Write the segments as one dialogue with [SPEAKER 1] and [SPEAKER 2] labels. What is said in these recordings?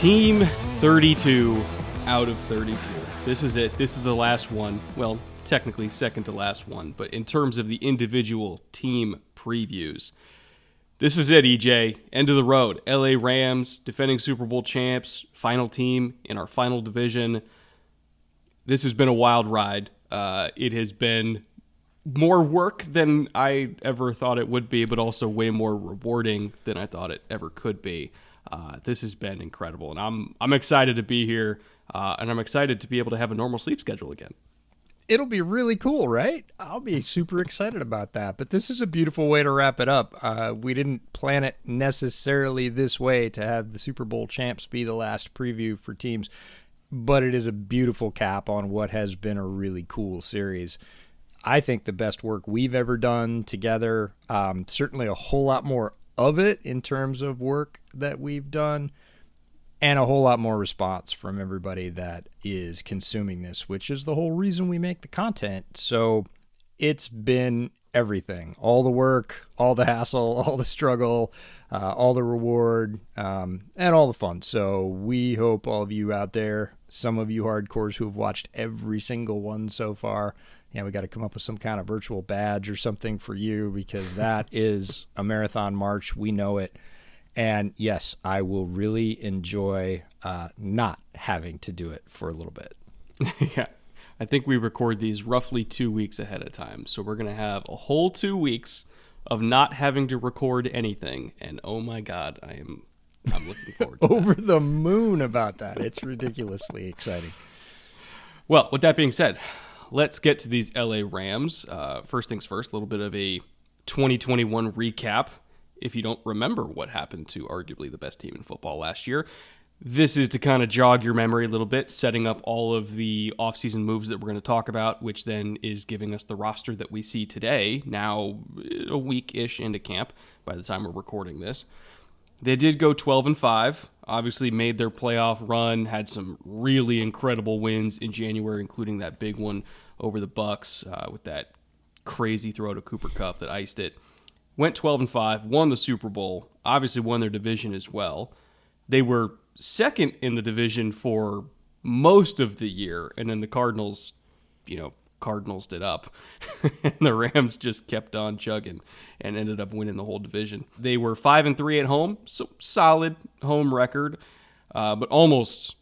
[SPEAKER 1] Team 32 out of 32. This is it. This is the last one. Well, technically second to last one, but in terms of the individual team previews, this is it, EJ. End of the road. LA Rams, defending Super Bowl champs, final team in our final division. This has been a wild ride. It has been more work than I ever thought it would be, but also way more rewarding than I thought it ever could be. This has been incredible, and I'm excited to be here, and I'm excited to be able to have a normal sleep schedule again.
[SPEAKER 2] It'll be really cool, right? I'll be super excited about that. But this is a beautiful way to wrap it up. We didn't plan it necessarily this way to have the Super Bowl champs be the last preview for teams, but it is a beautiful cap on what has been a really cool series. I think the best work we've ever done together, certainly a whole lot more of it in terms of work that we've done, and a whole lot more response from everybody that is consuming this, which is the whole reason we make the content. So it's been everything, all the work, all the hassle, all the struggle, all the reward, and all the fun. So we hope all of you out there, some of you hardcores who have watched every single one so far, we got to come up with some kind of virtual badge or something for you, because that is a marathon march. We know it. And yes, I will really enjoy not having to do it for a little bit.
[SPEAKER 1] Yeah, I think we record these roughly 2 weeks ahead of time. So we're going to have a whole 2 weeks of not having to record anything. And oh my God, I'm looking forward to
[SPEAKER 2] Over the moon about that. It's ridiculously exciting.
[SPEAKER 1] Well, with that being said, let's get to these LA Rams. First things first, a little bit of a 2021 recap. If you don't remember what happened to arguably the best team in football last year, this is to kind of jog your memory a little bit, setting up all of the offseason moves that we're going to talk about, which then is giving us the roster that we see today, now a week-ish into camp by the time we're recording this. They did go 12-5, obviously made their playoff run, had some really incredible wins in January, including that big one over the Bucs with that crazy throw to Cooper Kupp that iced it. Went 12-5, won the Super Bowl, obviously won their division as well. They were second in the division for most of the year, and then the Cardinals, Cardinals it up. And the Rams just kept on chugging and ended up winning the whole division. They were 5-3 at home, so solid home record, but almost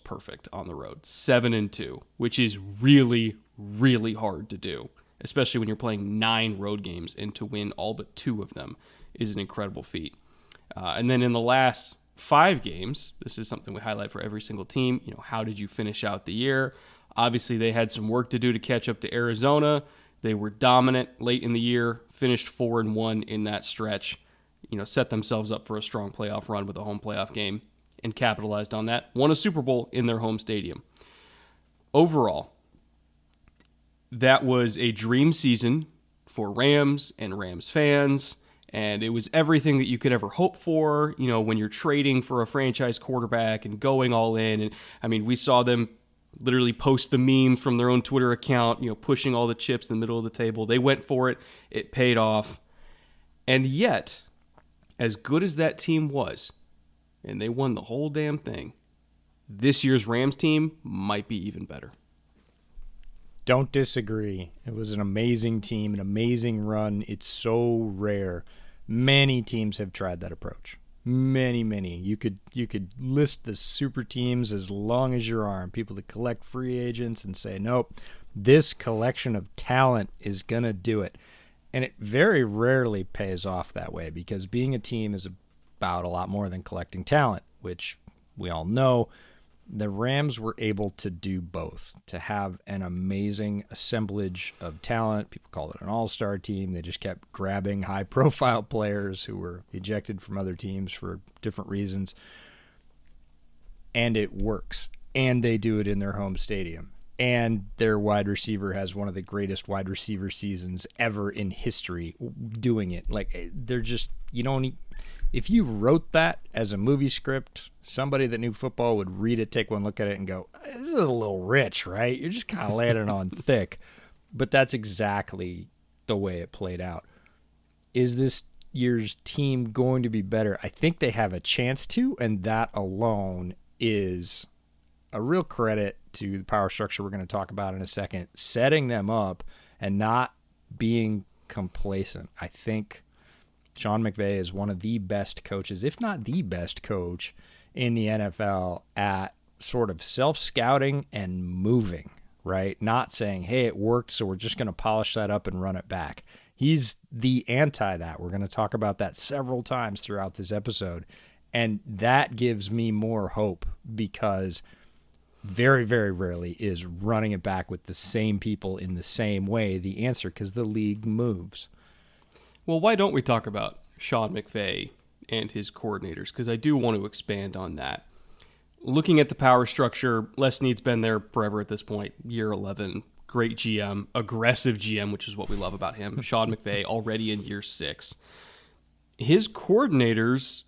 [SPEAKER 1] perfect on the road. 7-2, which is really, really hard to do, especially when you're playing 9 road games, and to win all but 2 of them is an incredible feat. And then in the last 5 games, this is something we highlight for every single team. How did you finish out the year? Obviously, they had some work to do to catch up to Arizona. They were dominant late in the year, finished 4-1 in that stretch, set themselves up for a strong playoff run with a home playoff game, and capitalized on that. Won a Super Bowl in their home stadium. Overall, that was a dream season for Rams and Rams fans, and it was everything that you could ever hope for, when you're trading for a franchise quarterback and going all in. And we saw them literally post the meme from their own Twitter account, pushing all the chips in the middle of the table. They went for it. It paid off. And yet, as good as that team was, and they won the whole damn thing, this year's Rams team might be even better.
[SPEAKER 2] Don't disagree. It was an amazing team, an amazing run. It's so rare. Many teams have tried that approach. Many. You could list the super teams as long as your arm. People that collect free agents and say, nope, this collection of talent is going to do it. And it very rarely pays off that way, because being a team is about a lot more than collecting talent, which we all know. The Rams were able to do both, to have an amazing assemblage of talent. People called it an all-star team. They just kept grabbing high-profile players who were ejected from other teams for different reasons. And it works. And they do it in their home stadium. And their wide receiver has one of the greatest wide receiver seasons ever in history doing it. They're just, if you wrote that as a movie script, somebody that knew football would read it, take one look at it, and go, this is a little rich, right? You're just kind of laying it on thick. But that's exactly the way it played out. Is this year's team going to be better? I think they have a chance to, and that alone is a real credit to the power structure we're going to talk about in a second, setting them up and not being complacent. I think Sean McVay is one of the best coaches, if not the best coach in the NFL at sort of self-scouting and moving, right? Not saying, hey, it worked, so we're just going to polish that up and run it back. He's the anti that. We're going to talk about that several times throughout this episode. And that gives me more hope because very, very rarely is running it back with the same people in the same way the answer, because the league moves.
[SPEAKER 1] Well, why don't we talk about Sean McVay and his coordinators? Because I do want to expand on that. Looking at the power structure, Les Snead's been there forever at this point, year 11. Great GM, aggressive GM, which is what we love about him. Sean McVay already in year 6. His coordinators,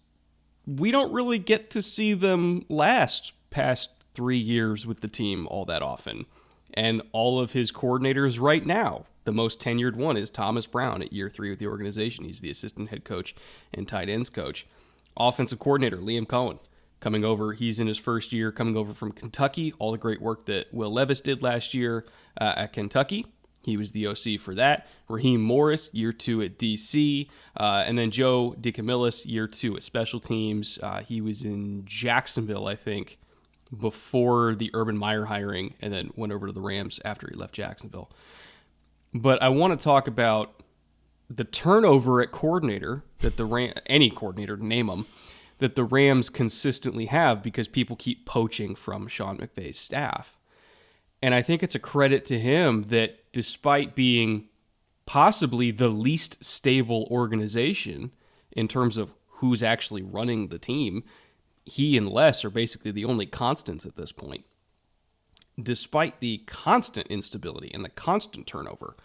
[SPEAKER 1] we don't really get to see them last past 3 years with the team all that often. And all of his coordinators right now, the most tenured one is Thomas Brown at year 3 with the organization. He's the assistant head coach and tight ends coach. Offensive coordinator, Liam Cohen, coming over. He's in his first year, coming over from Kentucky. All the great work that Will Levis did last year at Kentucky. He was the OC for that. Raheem Morris, year 2 at DC. And then Joe DeCamillis, year 2 at special teams. He was in Jacksonville, I think, before the Urban Meyer hiring, and then went over to the Rams after he left Jacksonville. But I want to talk about the turnover at coordinator that any coordinator, name them, that the Rams consistently have because people keep poaching from Sean McVay's staff. And I think it's a credit to him that despite being possibly the least stable organization in terms of who's actually running the team, he and Les are basically the only constants at this point. Despite the constant instability and the constant turnover,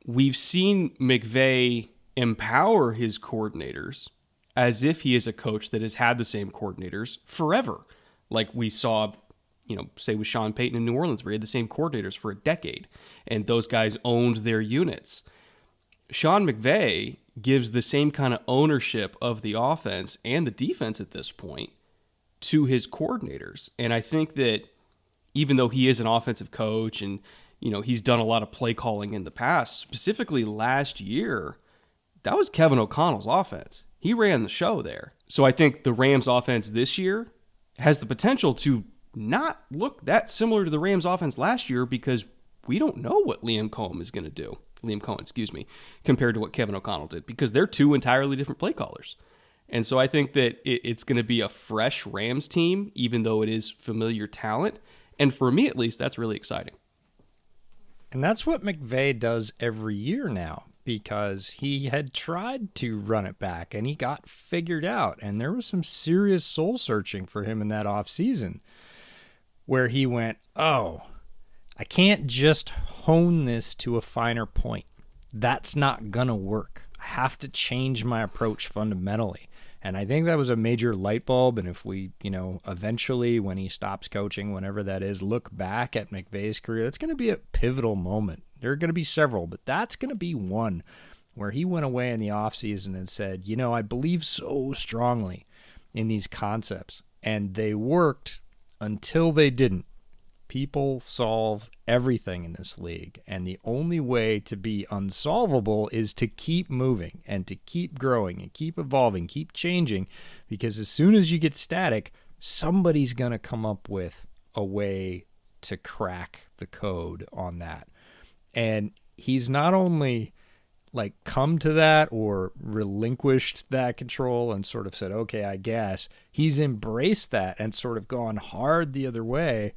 [SPEAKER 1] we've seen McVay empower his coordinators as if he is a coach that has had the same coordinators forever. Like we saw, say with Sean Payton in New Orleans, where he had the same coordinators for a decade, and those guys owned their units. Sean McVay gives the same kind of ownership of the offense and the defense at this point to his coordinators. And I think that even though he is an offensive coach and, he's done a lot of play calling in the past, specifically last year, that was Kevin O'Connell's offense. He ran the show there. So I think the Rams offense this year has the potential to not look that similar to the Rams offense last year because we don't know what Liam Cohen is going to do. Liam Cohen, compared to what Kevin O'Connell did, because they're two entirely different play callers. And so I think that it's going to be a fresh Rams team, even though it is familiar talent. And for me, at least, that's really exciting.
[SPEAKER 2] And that's what McVay does every year now, because he had tried to run it back and he got figured out. And there was some serious soul searching for him in that offseason where he went, oh, I can't just hone this to a finer point. That's not going to work. I have to change my approach fundamentally. And I think that was a major light bulb. And if we, eventually when he stops coaching, whenever that is, look back at McVay's career, that's going to be a pivotal moment. There are going to be several, but that's going to be one where he went away in the offseason and said, I believe so strongly in these concepts. And they worked until they didn't. People solve everything in this league, and the only way to be unsolvable is to keep moving and to keep growing and keep evolving, keep changing, because as soon as you get static, somebody's going to come up with a way to crack the code on that. And he's not only come to that or relinquished that control and sort of said, okay, I guess. He's embraced that and sort of gone hard the other way,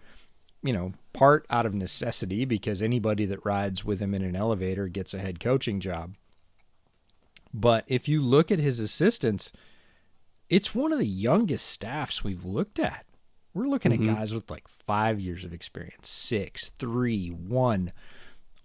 [SPEAKER 2] part out of necessity, because anybody that rides with him in an elevator gets a head coaching job. But if you look at his assistants, it's one of the youngest staffs we've looked at. We're looking at guys with 5 years of experience, 6, 3, 1,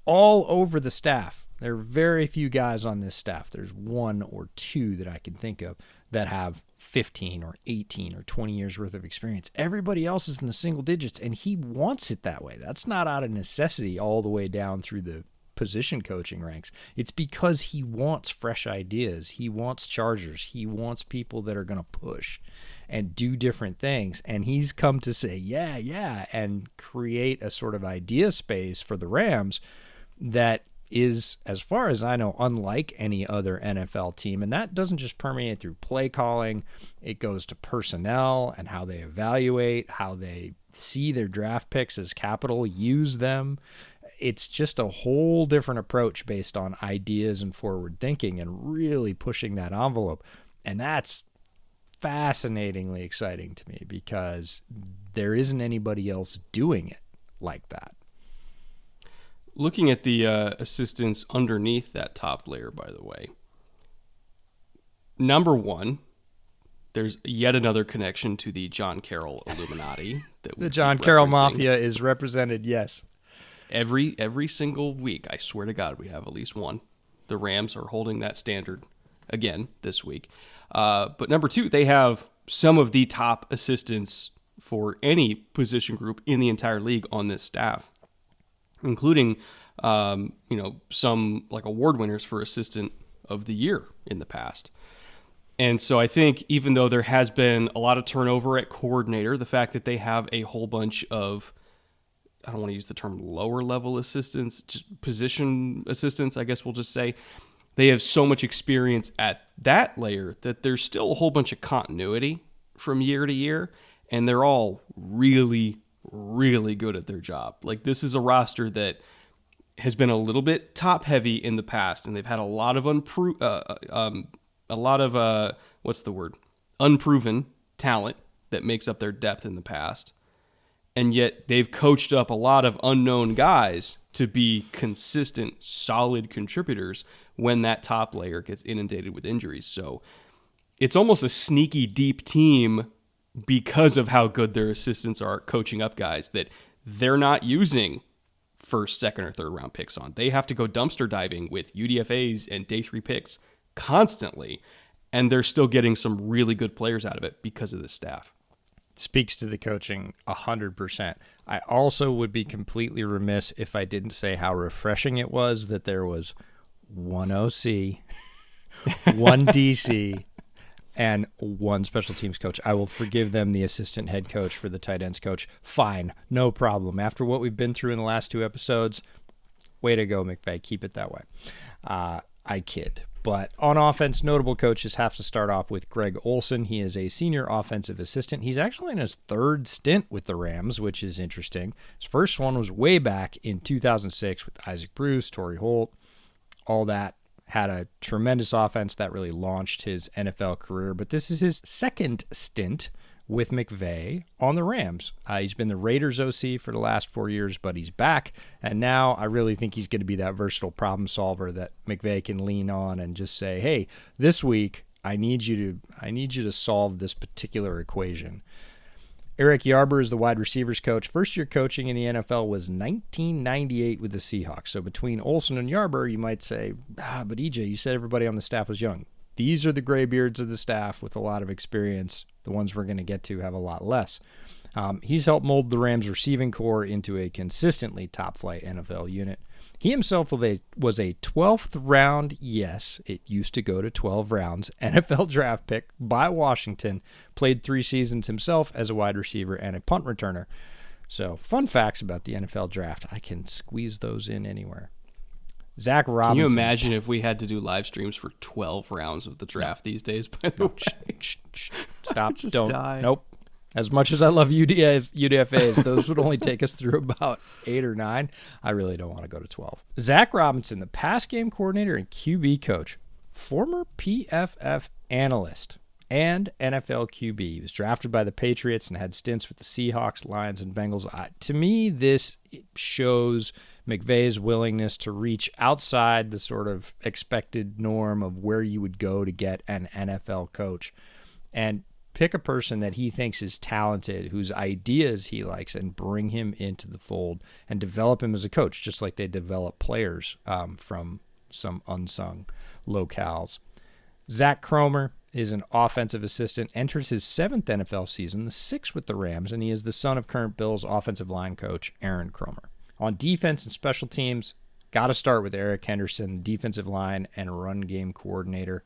[SPEAKER 2] all over the staff. There are very few guys on this staff. There's 1 or 2 that I can think of that have 15 or 18 or 20 years worth of experience. Everybody else is in the single digits, and he wants it that way. That's not out of necessity all the way down through the position coaching ranks. It's because he wants fresh ideas. He wants chargers. He wants people that are going to push and do different things. And he's come to say, yeah, and create a sort of idea space for the Rams that is, as far as I know, unlike any other NFL team. And that doesn't just permeate through play calling. It goes to personnel and how they evaluate, how they see their draft picks as capital, use them. It's just a whole different approach based on ideas and forward thinking and really pushing that envelope. And that's fascinatingly exciting to me because there isn't anybody else doing it like that.
[SPEAKER 1] Looking at the assistants underneath that top layer, by the way, number one, there's yet another connection to the John Carroll Illuminati.
[SPEAKER 2] The John Carroll Mafia is represented, yes.
[SPEAKER 1] Every single week, I swear to God, we have at least one. The Rams are holding that standard again this week. But number two, they have some of the top assistants for any position group in the entire league on this staff, including some like award winners for assistant of the year in the past. And so I think even though there has been a lot of turnover at coordinator, the fact that they have a whole bunch of, I don't want to use the term lower level assistants, just position assistants, I guess we'll just say, they have so much experience at that layer that there's still a whole bunch of continuity from year to year, and they're all really, really good at their job. Like, this is a roster that has been a little bit top heavy in the past, and they've had a lot of unproven talent that makes up their depth in the past. And yet they've coached up a lot of unknown guys to be consistent, solid contributors when that top layer gets inundated with injuries. So it's almost a sneaky deep team because of how good their assistants are coaching up guys that they're not using first, second, or third round picks on. They have to go dumpster diving with UDFAs and day 3 picks constantly, and they're still getting some really good players out of it because of the staff.
[SPEAKER 2] Speaks to the coaching 100%. I also would be completely remiss if I didn't say how refreshing it was that there was one OC, one DC, and one special teams coach. I will forgive them the assistant head coach for the tight ends coach. Fine, no problem. After what we've been through in the last 2 episodes, way to go, McVay. Keep it that way. I kid. But on offense, notable coaches have to start off with Greg Olson. He is a senior offensive assistant. He's actually in his 3rd stint with the Rams, which is interesting. His first one was way back in 2006 with Isaac Bruce, Torrey Holt, all that. Had a tremendous offense that really launched his NFL career. But this is his 2nd stint with McVay on the Rams. He's been the Raiders OC for the last 4 years, but he's back. And now I really think he's going to be that versatile problem solver that McVay can lean on and just say, hey, this week I need you to solve this particular equation. Eric Yarber is the wide receivers coach. First year coaching in the NFL was 1998 with the Seahawks. So between Olson and Yarber, you might say, but EJ, you said everybody on the staff was young. These are the graybeards of the staff with a lot of experience. The ones we're going to get to have a lot less. He's helped mold the Rams receiving core into a consistently top-flight NFL unit. He himself was a 12th round, yes, it used to go to 12 rounds, NFL draft pick by Washington, played 3 seasons himself as a wide receiver and a punt returner. So, fun facts about the NFL draft. I can squeeze those in anywhere. Zach Robinson.
[SPEAKER 1] Can you imagine if we had to do live streams for 12 rounds of the draft these days, by the way?
[SPEAKER 2] Stop.
[SPEAKER 1] Just
[SPEAKER 2] Don't.
[SPEAKER 1] die.
[SPEAKER 2] Nope. As much as I love UDFAs, those would only take us through about 8 or 9. I really don't want to go to 12. Zach Robinson, the pass game coordinator and QB coach, former PFF analyst and NFL QB. He was drafted by the Patriots and had stints with the Seahawks, Lions, and Bengals. To me, this shows McVay's willingness to reach outside the sort of expected norm of where you would go to get an NFL coach and pick a person that he thinks is talented, whose ideas he likes, and bring him into the fold and develop him as a coach, just like they develop players from some unsung locales. Zach Cromer is an offensive assistant, enters his 7th NFL season, the 6th with the Rams, and he is the son of current Bills offensive line coach Aaron Cromer. On defense and special teams, Got to start with Eric Henderson, defensive line and run game coordinator.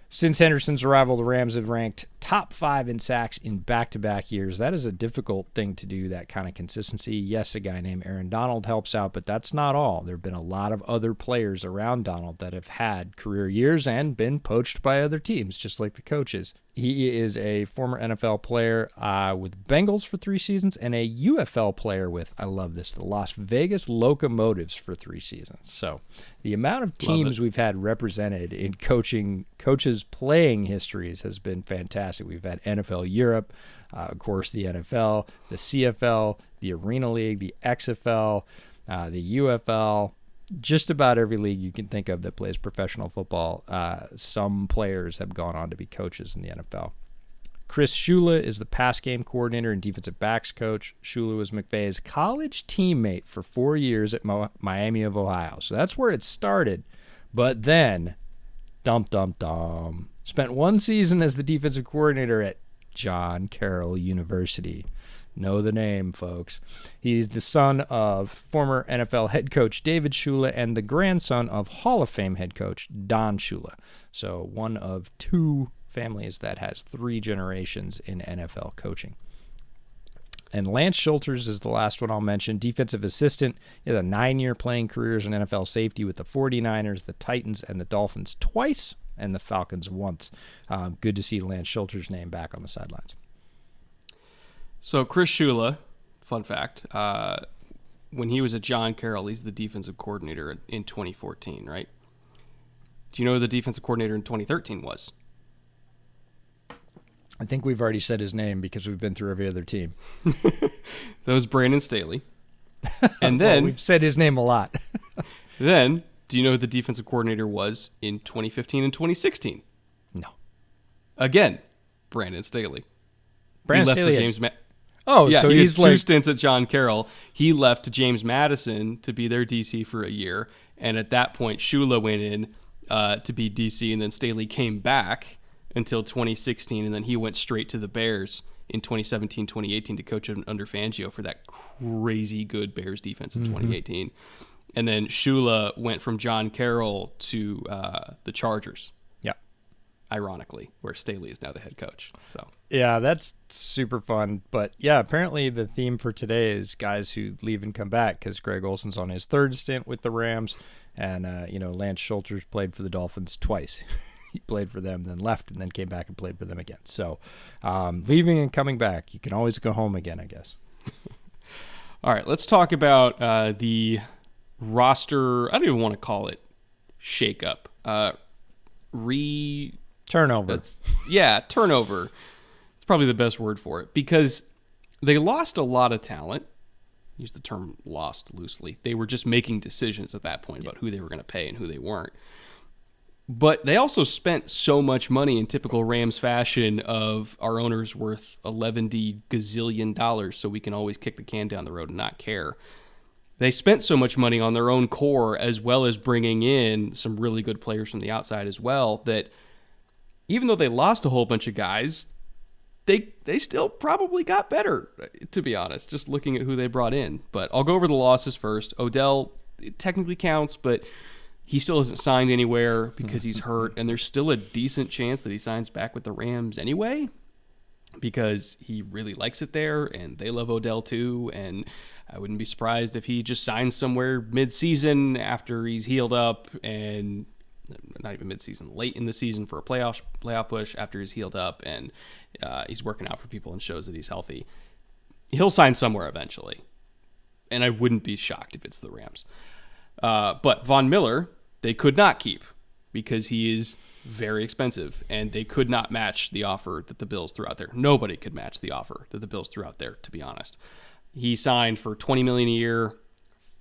[SPEAKER 2] Since Henderson's arrival, the Rams have ranked top 5 in sacks in back-to-back years. That is a difficult thing to do, that kind of consistency. Yes, a guy named Aaron Donald helps out, but that's not all. There have been a lot of other players around Donald that have had career years and been poached by other teams, just like the coaches. He is a former NFL player with Bengals for 3 seasons and a UFL player with, I love this, the Las Vegas Locomotives for 3 seasons. So the amount of teams we've had represented in coaches playing histories has been fantastic. We've had NFL Europe, of course, the NFL, the CFL, the Arena League, the XFL, the UFL. Just about every league you can think of that plays professional football, some players have gone on to be coaches in the NFL. Chris Shula is the pass game coordinator and defensive backs coach. Shula was McVay's college teammate for 4 years at Miami of Ohio. So that's where it started. But then, spent 1 season as the defensive coordinator at John Carroll University. Know the name, folks. He's the son of former NFL head coach David Shula and the grandson of Hall of Fame head coach Don Shula. So one of 2 families that has 3 generations in NFL coaching. And Lance Schulters is the last one I'll mention. Defensive assistant. He has a 9-year playing career as an NFL safety with the 49ers, the Titans, and the Dolphins twice, and the Falcons once. Good to see Lance Schulters' name back on the sidelines.
[SPEAKER 1] So Chris Shula, fun fact, when he was at John Carroll, he's the defensive coordinator in 2014, right? Do you know who the defensive coordinator in 2013 was?
[SPEAKER 2] I think we've already said his name because we've been through every other team.
[SPEAKER 1] That was Brandon Staley. And then
[SPEAKER 2] we've said his name a lot.
[SPEAKER 1] Then, do you know who the defensive coordinator was in 2015 and 2016?
[SPEAKER 2] No.
[SPEAKER 1] Again, Brandon Staley.
[SPEAKER 2] Brandon
[SPEAKER 1] Staley
[SPEAKER 2] for
[SPEAKER 1] James
[SPEAKER 2] yeah, so
[SPEAKER 1] he
[SPEAKER 2] he's
[SPEAKER 1] had 2 stints at John Carroll. He left to James Madison to be their DC for a year, and at that point, Shula went in to be DC, and then Staley came back until 2016, and then he went straight to the Bears in 2017, 2018 to coach under Fangio for that crazy good Bears defense in 2018. And then Shula went from John Carroll to the Chargers.
[SPEAKER 2] Yeah.
[SPEAKER 1] Ironically, where Staley is now the head coach. So
[SPEAKER 2] yeah, that's super fun. But yeah, apparently the theme for today is guys who leave and come back, because Greg Olson's on his 3rd stint with the Rams, and Lance Schulters played for the Dolphins twice. He played for them, then left, and then came back and played for them again. So leaving and coming back, you can always go home again, I guess.
[SPEAKER 1] All right, let's talk about the roster. I don't even want to call it shakeup.
[SPEAKER 2] Turnover.
[SPEAKER 1] Turnover. It's probably the best word for it, because they lost a lot of talent. Use the term lost loosely. They were just making decisions at that point about who they were going to pay and who they weren't. But they also spent so much money in typical Rams fashion of our owner's worth $11 gazillion, so we can always kick the can down the road and not care. They spent so much money on their own core, as well as bringing in some really good players from the outside as well, that even though they lost a whole bunch of guys, they still probably got better, to be honest, just looking at who they brought in. But I'll go over the losses first. Odell, it technically counts, but he still hasn't signed anywhere because he's hurt, and there's still a decent chance that he signs back with the Rams anyway, because he really likes it there, and they love Odell too, and I wouldn't be surprised if he just signs somewhere mid-season after he's healed up, and not even mid-season, late in the season for a playoff push after he's healed up, and he's working out for people and shows that he's healthy. He'll sign somewhere eventually, and I wouldn't be shocked if it's the Rams. But Von Miller, they could not keep because he is very expensive, and they could not match the offer that the Bills threw out there. Nobody could match the offer that the Bills threw out there, to be honest. He signed for $20 million a year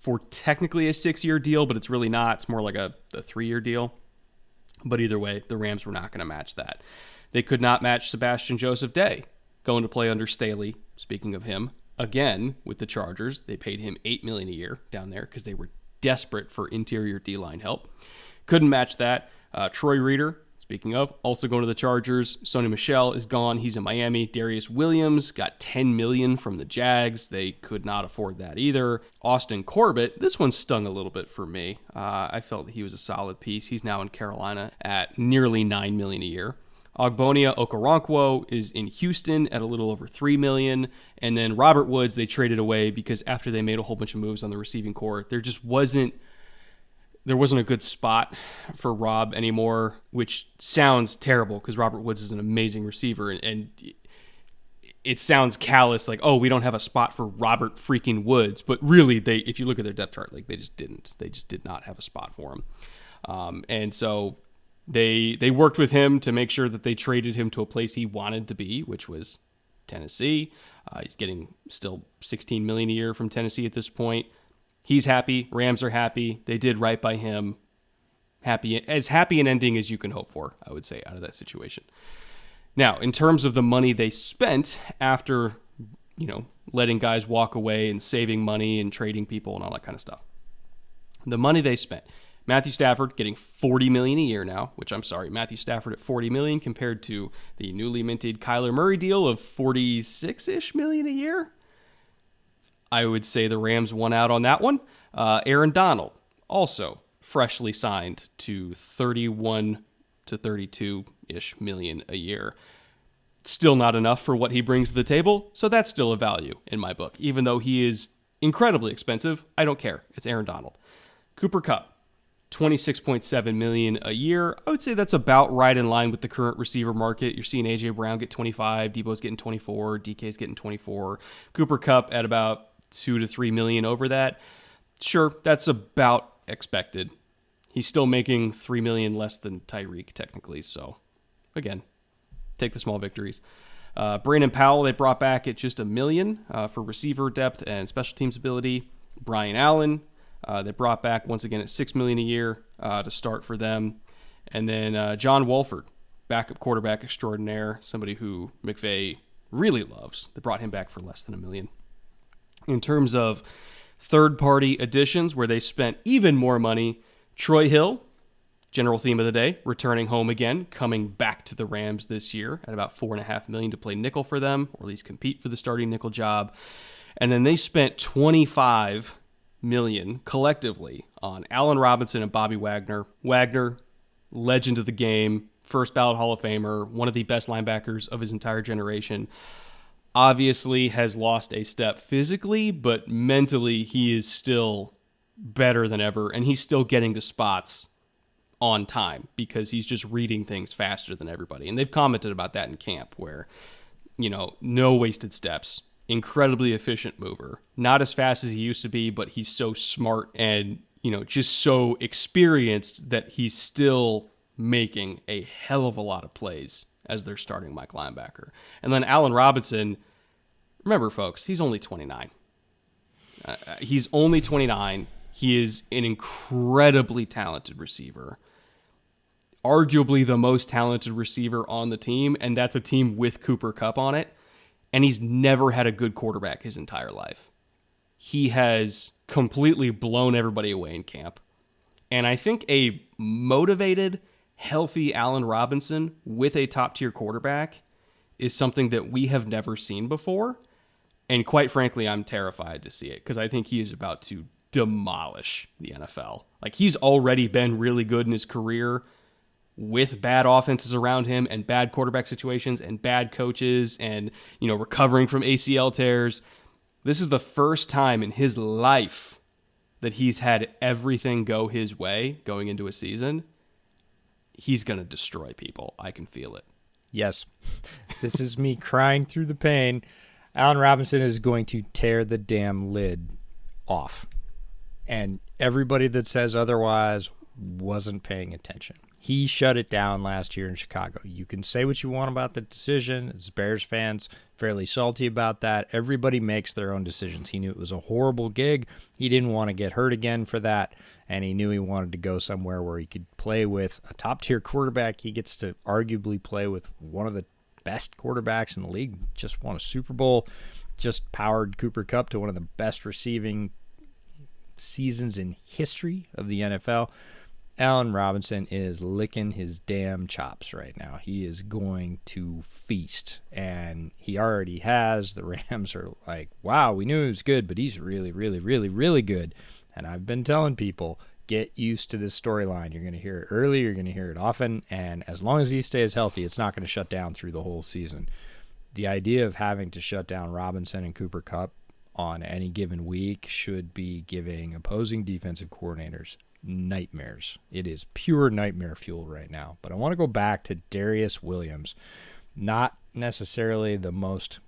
[SPEAKER 1] for technically a 6-year deal, but it's really not. It's more like a 3-year deal. But either way, the Rams were not going to match that. They could not match Sebastian Joseph Day going to play under Staley. Speaking of him, again with the Chargers, they paid him $8 million a year down there because they were desperate for interior D-line help. Couldn't match that. Troy Reeder, Speaking of, also going to the Chargers, Sony Michel is gone. He's in Miami. Darius Williams got $10 million from the Jags. They could not afford that either. Austin Corbett, this one stung a little bit for me. I felt he was a solid piece. He's now in Carolina at nearly $9 million a year. Ogbonia Okoronkwo is in Houston at a little over $3 million. And then Robert Woods, they traded away because after they made a whole bunch of moves on the receiving core, there wasn't a good spot for Rob anymore, which sounds terrible because Robert Woods is an amazing receiver, and it sounds callous, like, oh, we don't have a spot for Robert freaking Woods. But really, if you look at their depth chart, like, they just didn't. They just did not have a spot for him. And so they worked with him to make sure that they traded him to a place he wanted to be, which was Tennessee. He's getting still $16 million a year from Tennessee at this point. He's happy. Rams are happy. They did right by him. As happy an ending as you can hope for, I would say, out of that situation. Now, in terms of the money they spent after, letting guys walk away and saving money and trading people and all that kind of stuff. The money they spent. Matthew Stafford getting $40 million a year now, which I'm sorry, Matthew Stafford at $40 million compared to the newly minted Kyler Murray deal of $46-ish million a year. I would say the Rams won out on that one. Aaron Donald, also freshly signed to $31 to $32-ish million a year. Still not enough for what he brings to the table, so that's still a value in my book. Even though he is incredibly expensive, I don't care. It's Aaron Donald. Cooper Kupp, $26.7 million a year. I would say that's about right in line with the current receiver market. You're seeing A.J. Brown get 25, Debo's getting 24, DK's getting 24. Cooper Kupp at about $2 to $3 million over that. Sure, that's about expected. He's still making $3 million less than Tyreek technically. So, again, take the small victories. Brandon Powell they brought back at just $1 million for receiver depth and special teams ability. Brian Allen they brought back once again at $6 million a year to start for them. And then John Wolford, backup quarterback extraordinaire, somebody who McVay really loves. They brought him back for less than $1 million. In terms of third-party additions where they spent even more money, Troy Hill, general theme of the day, returning home again, coming back to the Rams this year at about $4.5 million to play nickel for them, or at least compete for the starting nickel job. And then they spent $25 million collectively on Allen Robinson and Bobby Wagner. Wagner, legend of the game, first ballot Hall of Famer, one of the best linebackers of his entire generation. Obviously has lost a step physically, but mentally he is still better than ever, and he's still getting to spots on time because he's just reading things faster than everybody. And they've commented about that in camp where, no wasted steps, incredibly efficient mover, not as fast as he used to be, but he's so smart and, just so experienced that he's still making a hell of a lot of plays as their starting Mike linebacker. And then Allen Robinson, remember folks, he's only 29. He's only 29. He is an incredibly talented receiver. Arguably the most talented receiver on the team, and that's a team with Cooper Kupp on it. And he's never had a good quarterback his entire life. He has completely blown everybody away in camp. And I think a motivated, healthy Allen Robinson with a top-tier quarterback is something that we have never seen before. And quite frankly, I'm terrified to see it because I think he is about to demolish the NFL. Like, he's already been really good in his career with bad offenses around him and bad quarterback situations and bad coaches and, recovering from ACL tears. This is the first time in his life that he's had everything go his way going into a season. He's going to destroy people. I can feel it.
[SPEAKER 2] Yes. This is me crying through the pain. Allen Robinson is going to tear the damn lid off. And everybody that says otherwise wasn't paying attention. He shut it down last year in Chicago. You can say what you want about the decision. As Bears fans, fairly salty about that. Everybody makes their own decisions. He knew it was a horrible gig. He didn't want to get hurt again for that. And he knew he wanted to go somewhere where he could play with a top-tier quarterback. He gets to arguably play with one of the best quarterbacks in the league. Just won a Super Bowl. Just powered Cooper Kupp to one of the best receiving seasons in history of the NFL. Allen Robinson is licking his damn chops right now. He is going to feast, and he already has. The Rams are like, wow, we knew he was good, but he's really, really, really, really good. And I've been telling people, get used to this storyline. You're going to hear it early, you're going to hear it often, and as long as he stays healthy, it's not going to shut down through the whole season. The idea of having to shut down Robinson and Cooper Kupp on any given week should be giving opposing defensive coordinators nightmares. It is pure nightmare fuel right now. But I want to go back to Darius Williams. Not necessarily the most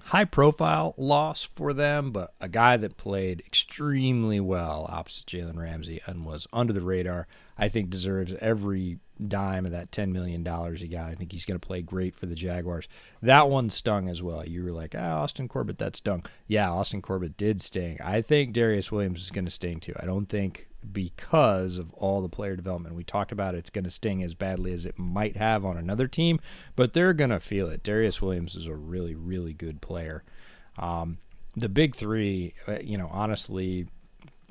[SPEAKER 2] high-profile loss for them, but a guy that played extremely well opposite Jalen Ramsey and was under the radar. I think deserves every dime of that $10 million he got. I think he's going to play great for the Jaguars. That one stung as well. You were like, Austin Corbett, that stung. Yeah, Austin Corbett did sting. I think Darius Williams is going to sting too. I don't think because of all the player development we talked about, it's going to sting as badly as it might have on another team, but they're going to feel it. Darius Williams is a really, really good player. The big three, honestly,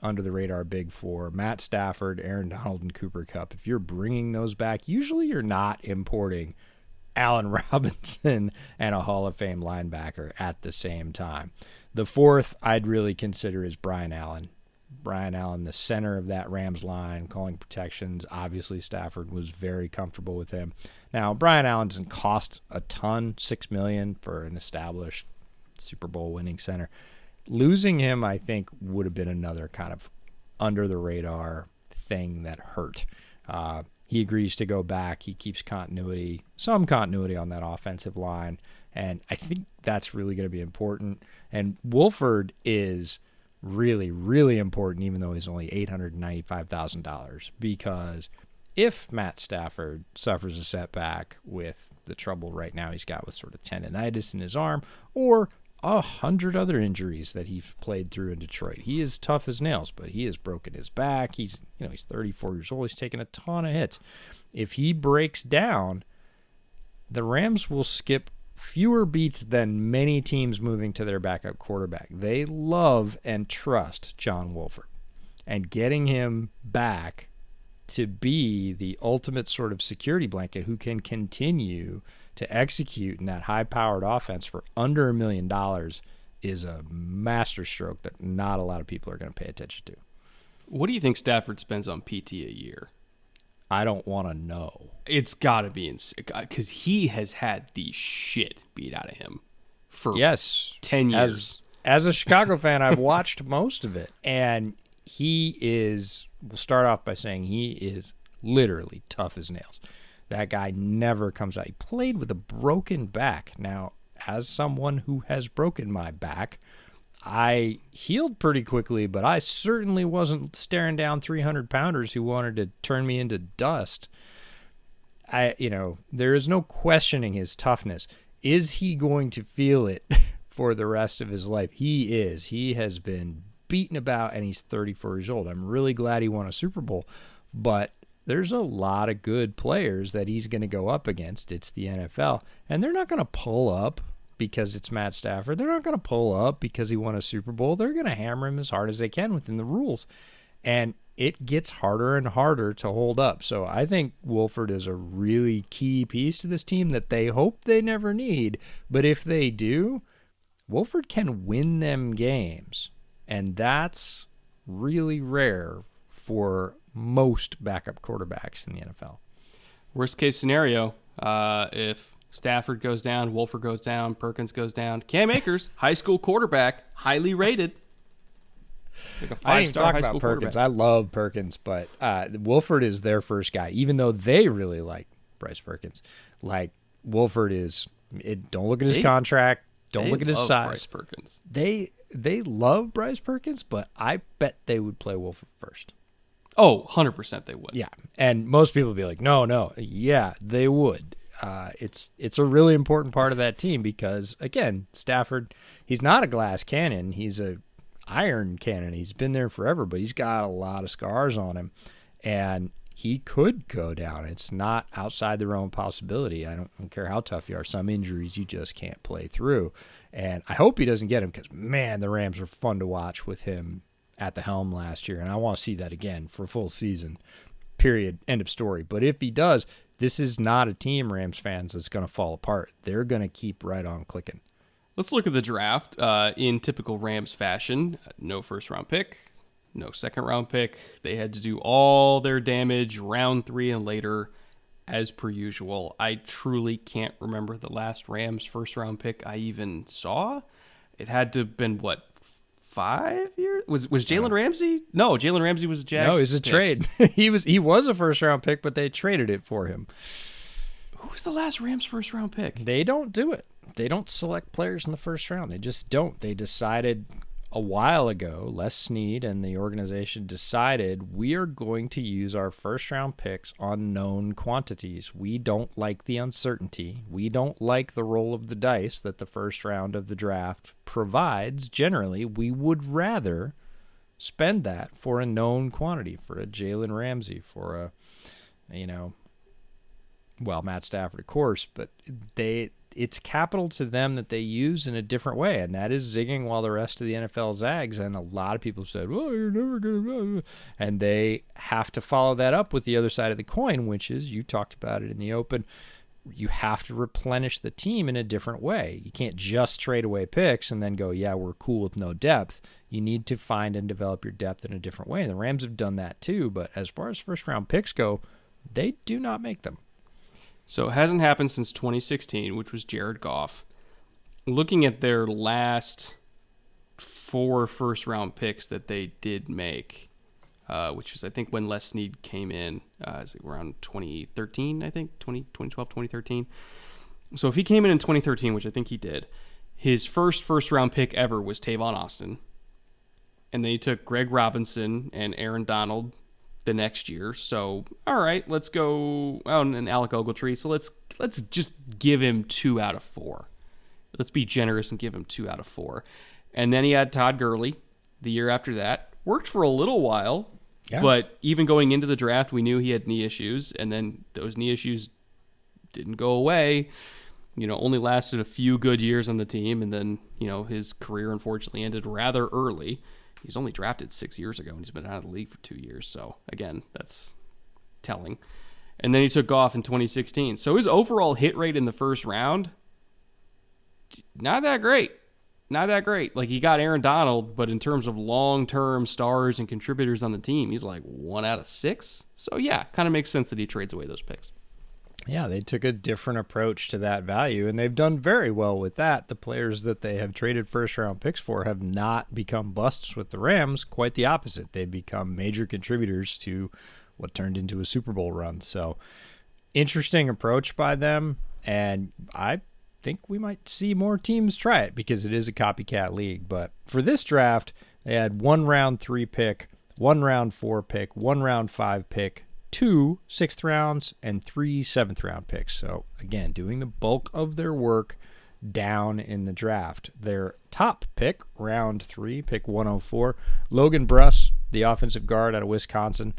[SPEAKER 2] under the radar big four, Matt Stafford, Aaron Donald, and Cooper Kupp. If you're bringing those back, usually you're not importing Allen Robinson and a Hall of Fame linebacker at the same time. The fourth I'd really consider is Brian Allen. Brian Allen, the center of that Rams line, calling protections. Obviously, Stafford was very comfortable with him. Now, Brian Allen doesn't cost a ton, $6 million for an established Super Bowl winning center. Losing him, I think, would have been another kind of under-the-radar thing that hurt. He agrees to go back. He keeps some continuity on that offensive line, and I think that's really going to be important. And Wolford is really, really important, even though he's only $895,000, because if Matt Stafford suffers a setback with the trouble right now he's got with sort of tendonitis in his arm or 100 other injuries that he's played through in Detroit, he is tough as nails, but he has broken his back. He's 34 years old. He's taken a ton of hits. If he breaks down, the Rams will skip fewer beats than many teams moving to their backup quarterback. They love and trust John Wolford, and getting him back to be the ultimate sort of security blanket who can continue to execute in that high-powered offense for under $1 million is a masterstroke that not a lot of people are going to pay attention to.
[SPEAKER 1] What do you think Stafford spends on PT a year?
[SPEAKER 2] I don't want to know.
[SPEAKER 1] It's got to be because he has had the shit beat out of him for 10 years.
[SPEAKER 2] As a Chicago fan, I've watched most of it, and we'll start off by saying he is literally tough as nails. That guy never comes out. He played with a broken back. Now, as someone who has broken my back, I healed pretty quickly, but I certainly wasn't staring down 300-pounders who wanted to turn me into dust. There is no questioning his toughness. Is he going to feel it for the rest of his life? He is. He has been beaten about, and he's 34 years old. I'm really glad he won a Super Bowl, but there's a lot of good players that he's going to go up against. It's the NFL, and they're not going to pull up because it's Matt Stafford. They're not going to pull up because he won a Super Bowl. They're going to hammer him as hard as they can within the rules. And it gets harder and harder to hold up. So I think Wolford is a really key piece to this team that they hope they never need. But if they do, Wolford can win them games. And that's really rare for most backup quarterbacks in the NFL.
[SPEAKER 1] Worst case scenario, if Stafford goes down, Wolford goes down, Perkins goes down. Cam Akers, high school quarterback, highly rated. Like a 5-star high school
[SPEAKER 2] Perkins. I love Perkins, but Wolford is their first guy, even though they really like Bryce Perkins. Like, Wolford is don't look at his contract. Don't look at his size.
[SPEAKER 1] Bryce Perkins.
[SPEAKER 2] They love Bryce Perkins, but I bet they would play Wolford first.
[SPEAKER 1] Oh, 100% they would.
[SPEAKER 2] Yeah, and most people would be like, no. Yeah, they would. It's a really important part of that team because, again, Stafford, he's not a glass cannon. He's a iron cannon. He's been there forever, but he's got a lot of scars on him, and he could go down. It's not outside the realm of possibility. I don't care how tough you are. Some injuries you just can't play through, and I hope he doesn't get him because, man, the Rams are fun to watch with him at the helm last year, and I want to see that again for a full season. Period. End of story. But if he does, this is not a team, Rams fans, that's going to fall apart. They're going to keep right on clicking.
[SPEAKER 1] Let's look at the draft. In typical Rams fashion, no first-round pick, no second-round pick. They had to do all their damage round 3 and later, as per usual. I truly can't remember the last Rams first-round pick I even saw. It had to have been, 5 years? Was Jalen Ramsey? No, Jalen Ramsey was a Jags.
[SPEAKER 2] No, it was a trade. he was a first-round pick, but they traded it for him.
[SPEAKER 1] Who was the last Rams first-round pick?
[SPEAKER 2] They don't do it. They don't select players in the first round. They just don't. They decided a while ago, Les Snead and the organization decided we are going to use our first-round picks on known quantities. We don't like the uncertainty. We don't like the roll of the dice that the first round of the draft provides. Generally, we would rather spend that for a known quantity, for a Jalen Ramsey, for Matt Stafford, of course, but it's capital to them that they use in a different way, and that is zigging while the rest of the NFL zags. And a lot of people said, well, you're never going to... And they have to follow that up with the other side of the coin, which is, you talked about it in the open, you have to replenish the team in a different way. You can't just trade away picks and then go, yeah, we're cool with no depth. You need to find and develop your depth in a different way. And the Rams have done that too, but as far as first-round picks go, they do not make them.
[SPEAKER 1] So it hasn't happened since 2016, which was Jared Goff. Looking at their last 4 first-round picks that they did make, which was, I think, when Les Snead came in, around 2013, I think, 2012, 2013. So if he came in 2013, which I think he did, his first-round pick ever was Tavon Austin. And then he took Greg Robinson and Aaron Donald the next year. So, all right, let's go. Oh, and Alec Ogletree. So let's just give him 2 out of 4. Let's be generous and give him 2 out of 4. And then he had Todd Gurley the year after that. Worked for a little while, but even going into the draft, we knew he had knee issues, and then those knee issues didn't go away. Only lasted a few good years on the team, and then, his career unfortunately ended rather early. He's only drafted 6 years ago, and he's been out of the league for 2 years. So, again, that's telling. And then he took Goff in 2016. So his overall hit rate in the first round, not that great. Not that great. Like, he got Aaron Donald, but in terms of long-term stars and contributors on the team, he's like 1 out of 6. So, yeah, kind of makes sense that he trades away those picks.
[SPEAKER 2] Yeah, they took a different approach to that value, and they've done very well with that. The players that they have traded first-round picks for have not become busts with the Rams. Quite the opposite. They've become major contributors to what turned into a Super Bowl run. So, interesting approach by them, and I think we might see more teams try it because it is a copycat league. But for this draft, they had 1 round 3 pick, 1 round 4 pick, 1 round 5 pick, 2 6th rounds, and 3 7th round picks. So, again, doing the bulk of their work down in the draft. Their top pick, round 3, pick 104, Logan Bruss, the offensive guard out of Wisconsin.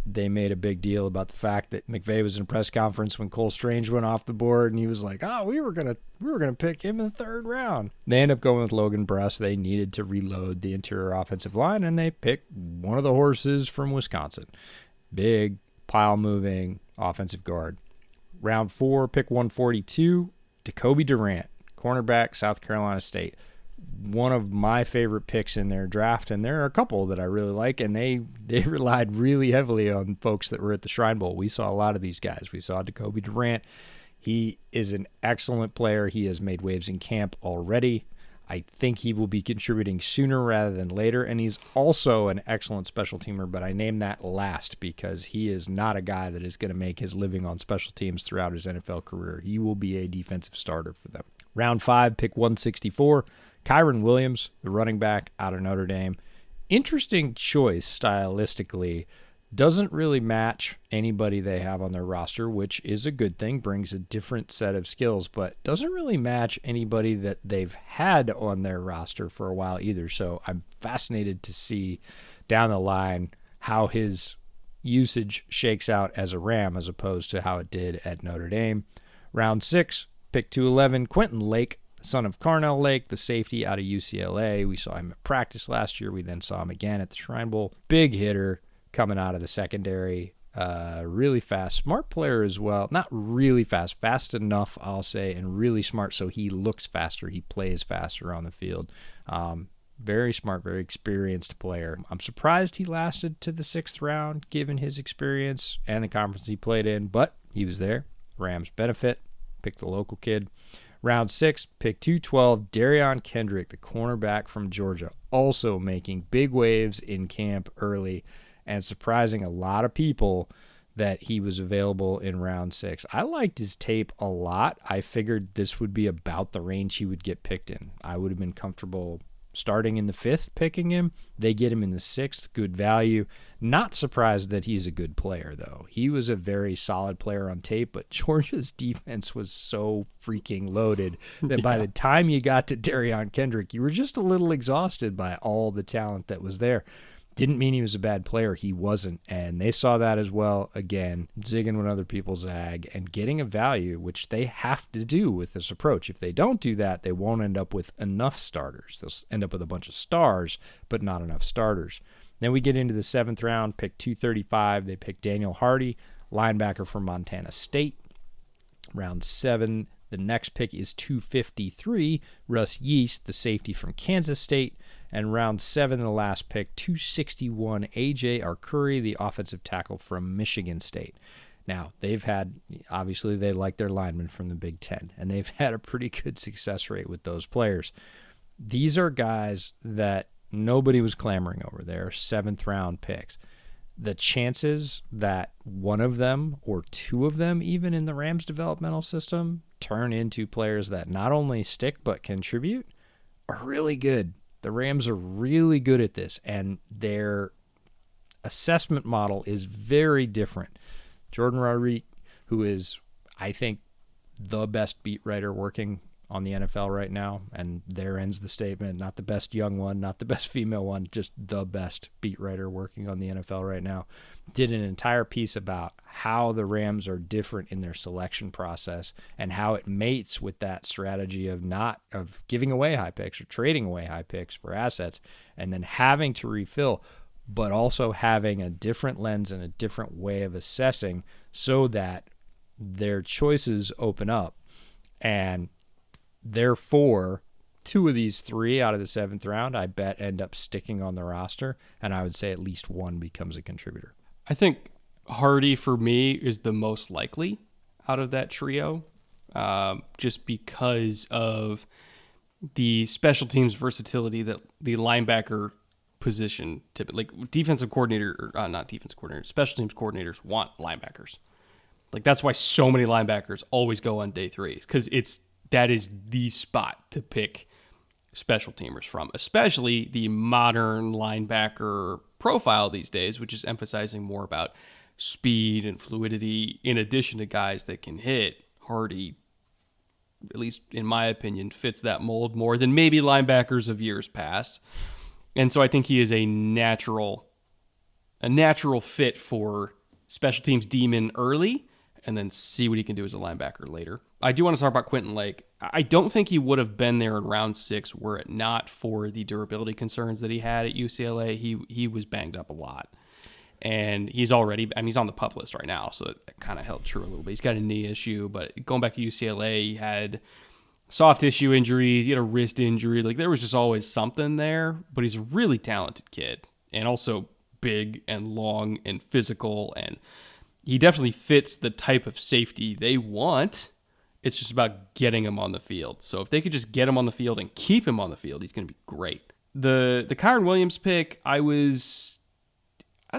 [SPEAKER 2] They made a big deal about the fact that McVay was in a press conference when Cole Strange went off the board, and he was like, we were gonna pick him in the 3rd round. They end up going with Logan Bruss. They needed to reload the interior offensive line, and they picked one of the horses from Wisconsin. Big, pile-moving offensive guard. Round 4, pick 142, Jacoby Durant, cornerback, South Carolina State. One of my favorite picks in their draft, and there are a couple that I really like, and they relied really heavily on folks that were at the Shrine Bowl. We saw a lot of these guys. We saw Jacoby Durant. He is an excellent player. He has made waves in camp already. I think he will be contributing sooner rather than later, and he's also an excellent special teamer, but I name that last because he is not a guy that is going to make his living on special teams throughout his NFL career. He will be a defensive starter for them. Round 5, pick 164, Kyren Williams, the running back out of Notre Dame. Interesting choice stylistically. Doesn't really match anybody they have on their roster, which is a good thing, brings a different set of skills, but doesn't really match anybody that they've had on their roster for a while either. So I'm fascinated to see down the line how his usage shakes out as a Ram as opposed to how it did at Notre Dame. Round 6, pick 211, Quentin Lake, son of Carnell Lake, the safety out of UCLA. We saw him at practice last year. We then saw him again at the Shrine Bowl. Big hitter coming out of the secondary. Really fast, smart player as well. Not really fast enough, I'll say, and really smart so he looks faster. He plays faster on the field. Very smart, very experienced player. I'm surprised he lasted to the 6th round given his experience and the conference he played in, but he was there. Rams benefit. Pick the local kid. Round 6, pick 212, Darius Kendrick, the cornerback from Georgia, also making big waves in camp early and surprising a lot of people that he was available in round 6. I liked his tape a lot. I figured this would be about the range he would get picked in. I would have been comfortable starting in the 5th, picking him. They get him in the 6th, good value. Not surprised that he's a good player, though. He was a very solid player on tape, but Georgia's defense was so freaking loaded that by the time you got to Darius Kendrick, you were just a little exhausted by all the talent that was there. Didn't mean he was a bad player. He wasn't, and they saw that as well. Again, zigging when other people zag and getting a value, which they have to do with this approach. If they don't do that, they won't end up with enough starters. They'll end up with a bunch of stars, but not enough starters. Then we get into the 7th round, pick 235. They pick Daniel Hardy, linebacker from Montana State. Round 7, the next pick is 253, Russ Yeast, the safety from Kansas State. And round 7, the last pick, 261, A.J. Arcuri, the offensive tackle from Michigan State. Now, obviously they like their linemen from the Big Ten, and they've had a pretty good success rate with those players. These are guys that nobody was clamoring over. They're 7th round picks. The chances that one of them or two of them, even in the Rams developmental system, turn into players that not only stick but contribute are really good. The Rams are really good at this, and their assessment model is very different. Jordan Rodriguez, who is, I think, the best beat writer working on the NFL right now, and there ends the statement. Not the best young one, not the best female one, just the best beat writer working on the NFL right now. Did an entire piece about how the Rams are different in their selection process and how it mates with that strategy of giving away high picks or trading away high picks for assets and then having to refill, but also having a different lens and a different way of assessing so that their choices open up. And therefore, 2 of these 3 out of the 7th round, I bet, end up sticking on the roster, and I would say at least 1 becomes a contributor.
[SPEAKER 1] I think Hardy, for me, is the most likely out of that trio, just because of the special teams versatility that the linebacker position, typically, like defensive coordinator, not defensive coordinator, special teams coordinators want linebackers. Like, that's why so many linebackers always go on day 3s, because that is the spot to pick special teamers from, especially the modern linebacker profile these days, which is emphasizing more about speed and fluidity in addition to guys that can hit. Hardy, at least in my opinion, fits that mold more than maybe linebackers of years past. And so I think he is a natural fit for special teams demon early, and then see what he can do as a linebacker later. I do want to talk about Quentin Lake. I don't think he would have been there in round 6 were it not for the durability concerns that he had at UCLA. He was banged up a lot. And he's on the PUP list right now, so it kind of held true a little bit. He's got a knee issue, but going back to UCLA, he had soft tissue injuries, he had a wrist injury. Like, there was just always something there, but he's a really talented kid and also big and long and physical, and he definitely fits the type of safety they want. It's just about getting him on the field. So if they could just get him on the field and keep him on the field, he's going to be great. The Kyren Williams pick, I was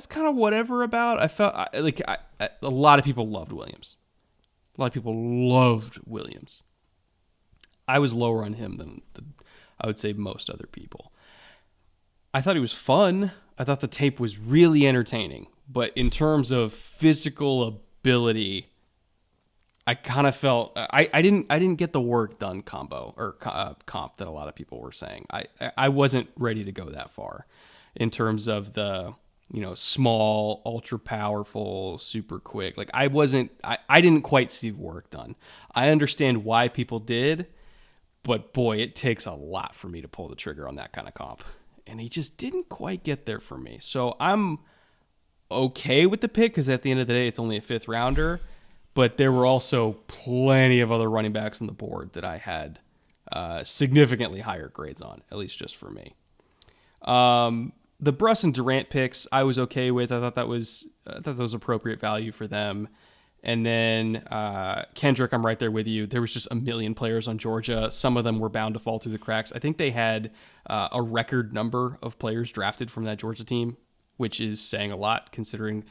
[SPEAKER 1] kind of whatever about. I felt like a lot of people loved Williams. A lot of people loved Williams. I was lower on him than I would say most other people. I thought he was fun. I thought the tape was really entertaining. But in terms of physical ability, I kind of felt I didn't get the work done comp that a lot of people were saying. I wasn't ready to go that far in terms of the small, ultra powerful, super quick. Like, I didn't quite see work done. I understand why people did, But boy, it takes a lot for me to pull the trigger on that kind of comp. And he just didn't quite get there for me. So I'm okay with the pick because at the end of the day, it's only a 5th rounder. But there were also plenty of other running backs on the board that I had significantly higher grades on, at least just for me. The Bruss and Durant picks I was okay with. I thought that was appropriate value for them. And then Kendrick, I'm right there with you. There was just a million players on Georgia. Some of them were bound to fall through the cracks. I think they had a record number of players drafted from that Georgia team, which is saying a lot considering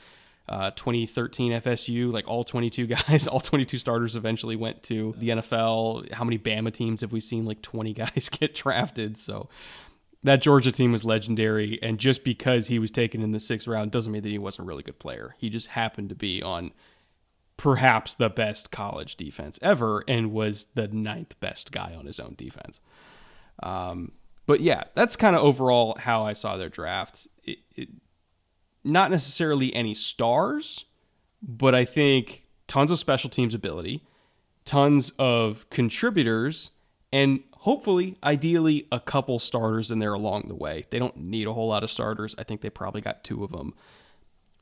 [SPEAKER 1] 2013 FSU, like all 22 guys, all 22 starters eventually went to the NFL. How many Bama teams have we seen like 20 guys get drafted? So that Georgia team was legendary. And just because he was taken in the 6th round doesn't mean that he wasn't a really good player. He just happened to be on perhaps the best college defense ever and was the 9th best guy on his own defense. But yeah, that's kind of overall how I saw their draft. Not necessarily any stars, but I think tons of special teams ability, tons of contributors, and hopefully, ideally, a couple starters in there along the way. They don't need a whole lot of starters. I think they probably got 2 of them.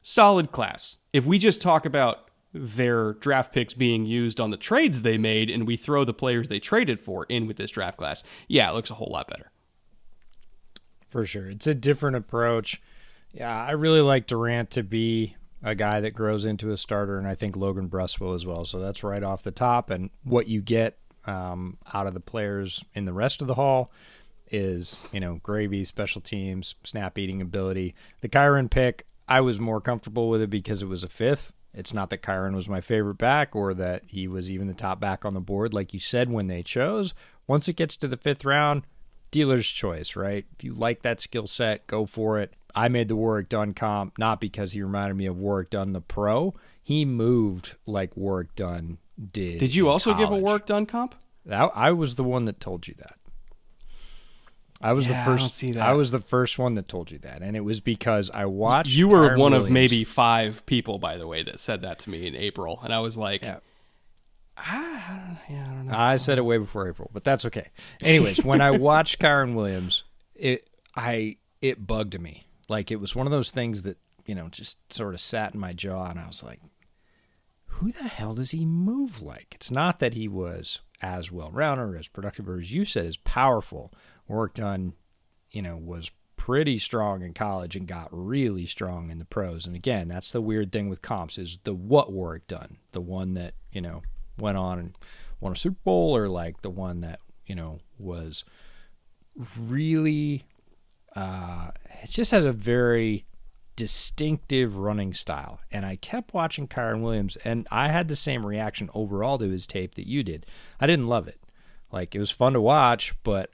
[SPEAKER 1] Solid class. If we just talk about their draft picks being used on the trades they made and we throw the players they traded for in with this draft class, yeah, it looks a whole lot better.
[SPEAKER 2] For sure. It's a different approach. Yeah, I really like Durant to be a guy that grows into a starter, and I think Logan Bruss will as well. So that's right off the top. And what you get out of the players in the rest of the haul is, gravy, special teams, snap eating ability. The Kyren pick, I was more comfortable with it because it was a 5th. It's not that Kyren was my favorite back or that he was even the top back on the board, like you said, when they chose. Once it gets to the 5th round, dealer's choice, right? If you like that skill set, go for it. I made the Warrick Dunn comp not because he reminded me of Warrick Dunn the pro. He moved like Warrick Dunn did.
[SPEAKER 1] Did you also
[SPEAKER 2] college.
[SPEAKER 1] give a Warrick Dunn comp?
[SPEAKER 2] I was the one that told you that. I was the first.
[SPEAKER 1] I don't see that.
[SPEAKER 2] I was the first one that told you that, and it was because I watched.
[SPEAKER 1] You were
[SPEAKER 2] Kyren
[SPEAKER 1] one
[SPEAKER 2] Williams.
[SPEAKER 1] of maybe 5 people, by the way, that said that to me in April, and I was like, I don't know.
[SPEAKER 2] I said it way before April, but that's okay. Anyways, when I watched Kyren Williams, it bugged me. Like, it was one of those things that just sort of sat in my jaw, and I was like, who the hell does he move like? It's not that he was as well-rounded or as productive or, as you said, as powerful. Work done, was pretty strong in college and got really strong in the pros. And again, that's the weird thing with comps is the what Warrick Dunn, the one that, went on and won a Super Bowl, or like the one that, was really, it just has a very distinctive running style. And I kept watching Kyren Williams, and I had the same reaction overall to his tape that you did. I didn't love it. Like, it was fun to watch, but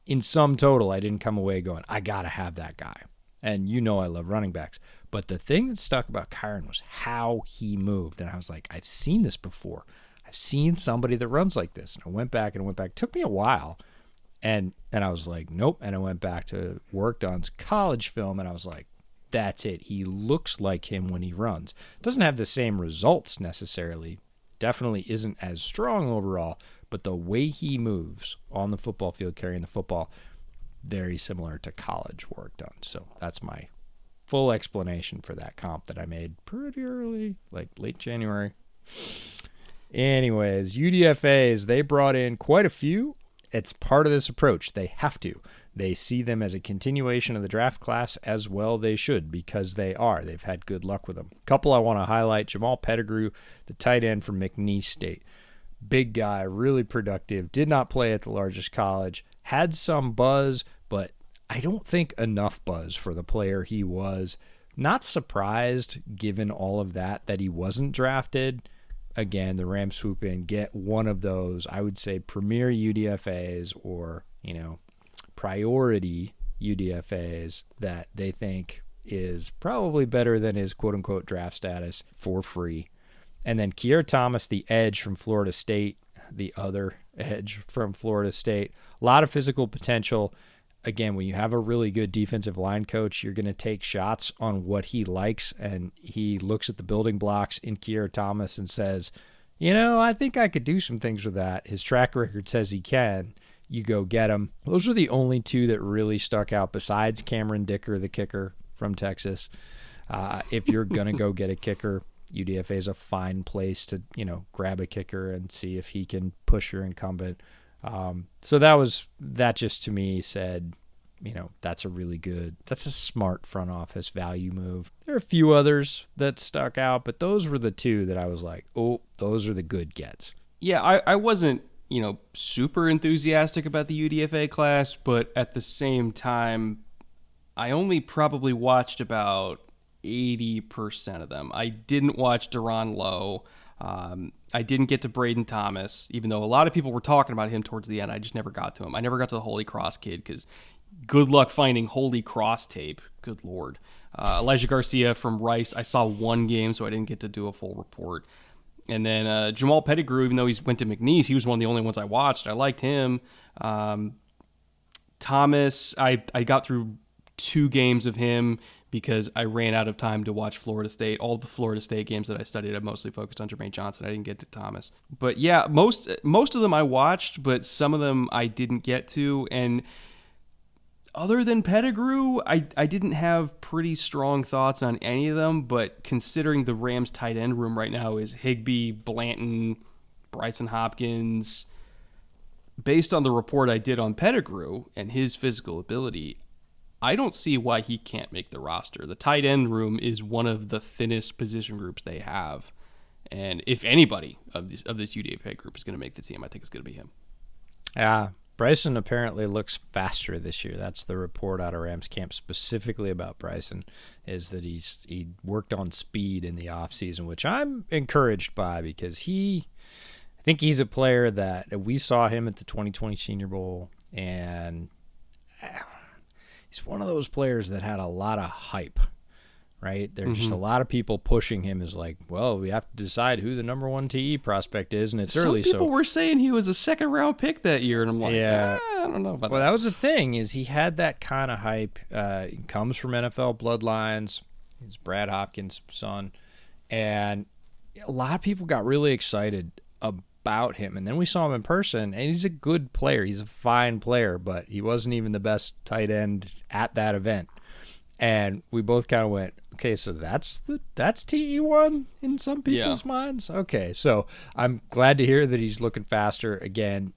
[SPEAKER 2] in sum total, I didn't come away going, I got to have that guy. And I love running backs. But the thing that stuck about Kyren was how he moved. And I was like, I've seen this before. I've seen somebody that runs like this. And I went back. It took me a while. And I was like, nope. And I went back to Warrick Dunn's college film, and I was like, that's it. He looks like him when he runs. Doesn't have the same results necessarily. Definitely isn't as strong overall, but the way he moves on the football field carrying the football, very similar to college Warrick Dunn. So that's my full explanation for that comp that I made pretty early, like late January. Anyways, UDFAs, they brought in quite a few. It's part of this approach. They have to. They see them as a continuation of the draft class, as well they should, because they are. They've had good luck with them. A couple I want to highlight. Jamal Pettigrew, the tight end from McNeese State. Big guy, really productive, did not play at the largest college, had some buzz, but I don't think enough buzz for the player he was. Not surprised, given all of that he wasn't drafted. Again, the Rams swoop in, get one of those, I would say, premier UDFAs or, priority UDFAs that they think is probably better than his quote-unquote draft status for free. And then Keir Thomas, the edge from Florida State, the other edge from Florida State. A lot of physical potential. Again, when you have a really good defensive line coach, you're going to take shots on what he likes, and he looks at the building blocks in Keir Thomas and says, I think I could do some things with that. His track record says he can. You go get him. Those are the only two that really stuck out besides Cameron Dicker, the kicker from Texas. If you're going to go get a kicker, UDFA is a fine place to, grab a kicker and see if he can push your incumbent. So that just to me said, that's a smart front office value move. There are a few others that stuck out, but those were the two that I was like, oh, those are the good gets.
[SPEAKER 1] Yeah, I wasn't, super enthusiastic about the UDFA class, but at the same time, I only probably watched about 80% of them. I didn't watch Deron Lowe. I didn't get to Braden Thomas, even though a lot of people were talking about him towards the end. I just never got to him. I never got to the Holy Cross kid because good luck finding Holy Cross tape. Good Lord. Elijah Garcia from Rice, I saw one game, so I didn't get to do a full report. And then Jamal Pettigrew, even though he went to McNeese, he was one of the only ones I watched. I liked him. Thomas, I got through 2 games of him because I ran out of time to watch Florida State. All the Florida State games that I studied, I mostly focused on Jermaine Johnson. I didn't get to Thomas. But yeah, most of them I watched, but some of them I didn't get to. And other than Pettigrew, I didn't have pretty strong thoughts on any of them, but considering the Rams tight end room right now is Higbee, Blanton, Bryson Hopkins, based on the report I did on Pettigrew and his physical ability, I don't see why he can't make the roster. The tight end room is one of the thinnest position groups they have. And if anybody of this UDFA group is going to make the team, I think it's going to be him.
[SPEAKER 2] Yeah. Bryson apparently looks faster this year. That's the report out of Rams camp specifically about Bryson, is that he worked on speed in the offseason, which I'm encouraged by because I think he's a player that we saw him at the 2020 Senior Bowl, and he's one of those players that had a lot of hype, right? There's just a lot of people pushing him as like, well, we have to decide who the number 1 TE prospect is, and it's early.
[SPEAKER 1] Some people were saying he was a second-round pick that year, and I'm like, I don't know about that.
[SPEAKER 2] Well, that was the thing, is he had that kind of hype. He comes from NFL bloodlines. He's Brad Hopkins' son, and a lot of people got really excited about him. And then we saw him in person, and he's a good player. He's a fine player, but he wasn't even the best tight end at that event. And we both kind of went, okay, so that's TE1 in some people's minds. Okay, so I'm glad to hear that he's looking faster again.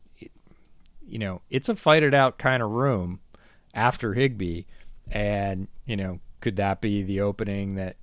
[SPEAKER 2] It's a fight it out kind of room after Higbee, and could that be the opening that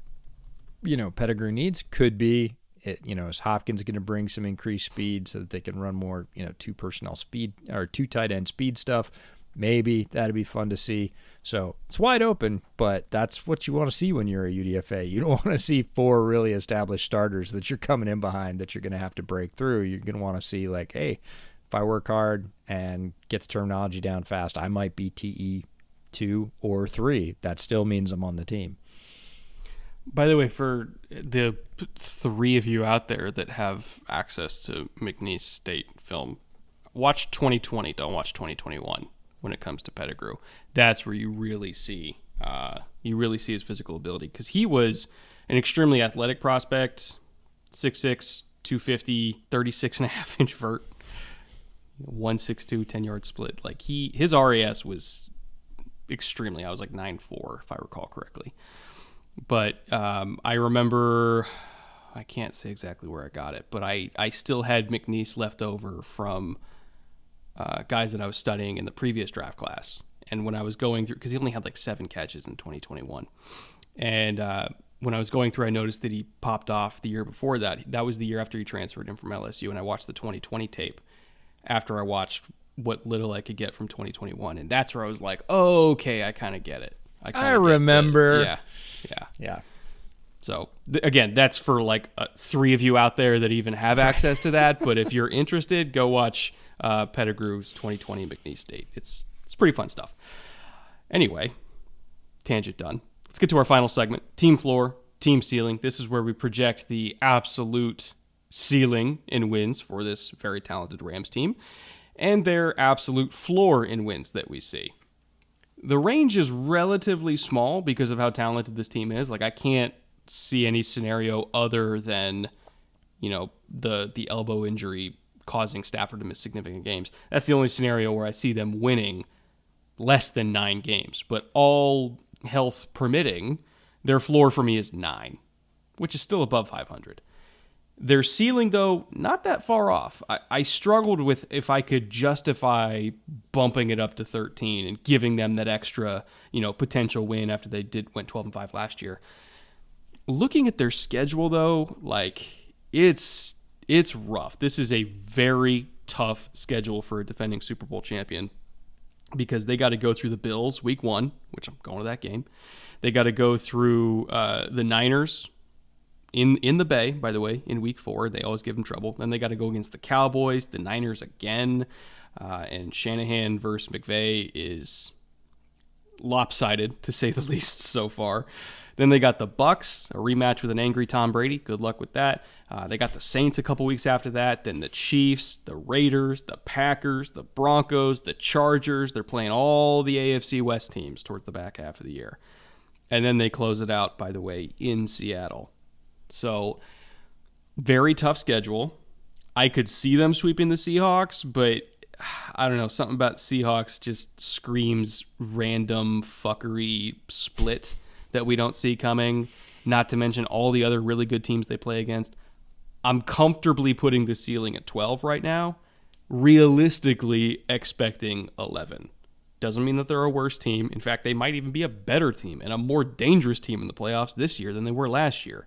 [SPEAKER 2] Pettigrew needs? Could be. Is Hopkins going to bring some increased speed so that they can run more 2 personnel speed or 2 tight end speed stuff? Maybe that'd be fun to see. So it's wide open, but that's what you want to see when you're a UDFA. You don't want to see 4 really established starters that you're coming in behind that you're going to have to break through. You're going to want to see like, hey, if I work hard and get the terminology down fast, I might be TE 2 or 3. That still means I'm on the team.
[SPEAKER 1] By the way, for the 3 of you out there that have access to McNeese State film, watch 2020, don't watch 2021. When it comes to Pettigrew, that's where you really see his physical ability, because he was an extremely athletic prospect, 6'6", 250, 36.5-inch vert, 162, 10-yard split. Like his RAS was extremely. I was like 9'4", if I recall correctly. But I remember, I can't say exactly where I got it, but I still had McNeese left over from guys that I was studying in the previous draft class. And when I was going through, because he only had like 7 catches in 2021. And when I was going through, I noticed that he popped off the year before that. That was the year after he transferred in from LSU. And I watched the 2020 tape after I watched what little I could get from 2021. And that's where I was like, oh, okay, I kind of get it.
[SPEAKER 2] I remember.
[SPEAKER 1] Yeah. So, again, that's for like 3 of you out there that even have access to that. But if you're interested, go watch Pettigrew's 2020 McNeese State. It's pretty fun stuff. Anyway, tangent done. Let's get to our final segment, team floor, team ceiling. This is where we project the absolute ceiling in wins for this very talented Rams team and their absolute floor in wins that we see. The range is relatively small because of how talented this team is. Like, I can't see any scenario other than the elbow injury causing Stafford to miss significant games. That's the only scenario where I see them winning less than 9 games. But all health permitting, their floor for me is 9, which is still above 500. Their ceiling, though, not that far off. I struggled with if I could justify bumping it up to 13 and giving them that extra, potential win after they went 12-5 last year. Looking at their schedule, though, it's rough. This is a very tough schedule for a defending Super Bowl champion because they got to go through the Bills week 1, which I'm going to that game. They got to go through the Niners in the Bay, by the way, in week 4. They always give them trouble. Then they got to go against the Cowboys, the Niners again, and Shanahan versus McVay is lopsided, to say the least, so far. Then they got the Bucks, a rematch with an angry Tom Brady. Good luck with that. They got the Saints a couple weeks after that. Then the Chiefs, the Raiders, the Packers, the Broncos, the Chargers. They're playing all the AFC West teams towards the back half of the year. And then they close it out, by the way, in Seattle. So, very tough schedule. I could see them sweeping the Seahawks, but I don't know. Something about Seahawks just screams random fuckery split that we don't see coming, not to mention all the other really good teams they play against. I'm comfortably putting the ceiling at 12 right now, realistically expecting 11. Doesn't mean that they're a worse team. In fact, they might even be a better team and a more dangerous team in the playoffs this year than they were last year.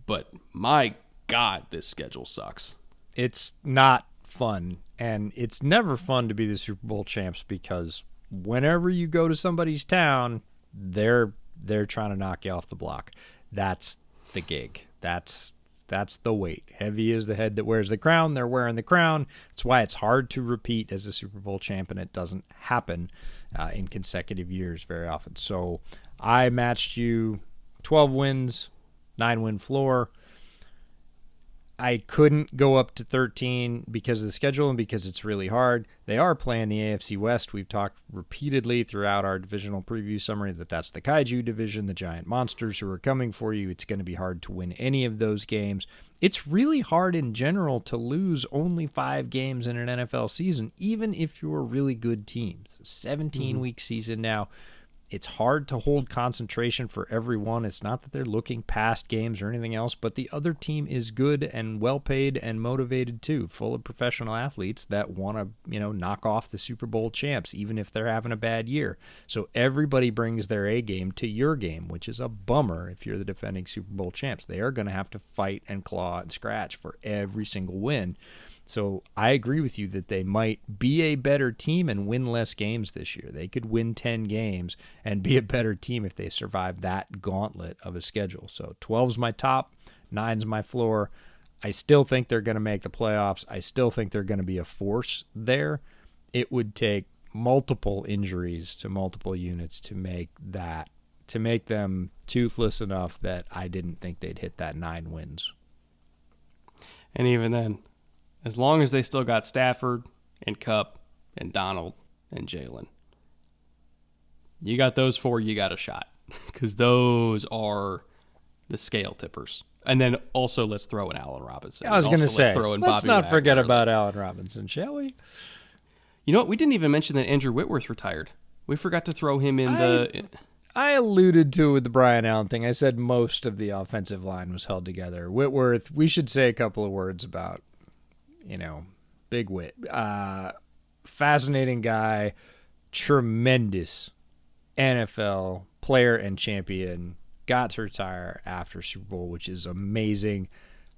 [SPEAKER 1] But my God, this schedule sucks.
[SPEAKER 2] It's not fun, and it's never fun to be the Super Bowl champs because whenever you go to somebody's town, they're trying to knock you off the block. That's the gig. That's the weight. Heavy is the head that wears the crown. They're wearing the crown. That's why it's hard to repeat as a Super Bowl champ, and it doesn't happen in consecutive years very often. So I matched you 12 wins, 9-win floor. I couldn't go up to 13 because of the schedule and because it's really hard. They are playing the AFC West. We've talked repeatedly throughout our divisional preview summary that that's the Kaiju division, the giant monsters who are coming for you. It's going to be hard to win any of those games. It's really hard in general to lose only 5 games in an NFL season, even if you're a really good team. It's a 17-week season now. It's hard to hold concentration for everyone. It's not that they're looking past games or anything else, but the other team is good and well-paid and motivated too, full of professional athletes that want to, knock off the Super Bowl champs, even if they're having a bad year. So everybody brings their A game to your game, which is a bummer if you're the defending Super Bowl champs. They are going to have to fight and claw and scratch for every single win. So I agree with you that they might be a better team and win less games this year. They could win 10 games and be a better team if they survive that gauntlet of a schedule. So 12's my top, 9's my floor. I still think they're going to make the playoffs. I still think they're going to be a force there. It would take multiple injuries to multiple units to make them toothless enough that I didn't think they'd hit that 9 wins.
[SPEAKER 1] And even then, as long as they still got Stafford and Kupp and Donald and Jalen, you got those 4, you got a shot. Because those are the scale tippers. And then also let's throw in Allen Robinson.
[SPEAKER 2] I was going to say, let's not forget
[SPEAKER 1] Wagner.
[SPEAKER 2] about Allen Robinson, shall we?
[SPEAKER 1] You know what? We didn't even mention that Andrew Whitworth retired. We forgot to throw him in
[SPEAKER 2] I alluded to it with the Brian Allen thing. I said most of the offensive line was held together. Whitworth, we should say a couple of words about, Big Whit. Fascinating guy, tremendous NFL player and champion, got to retire after Super Bowl, which is amazing.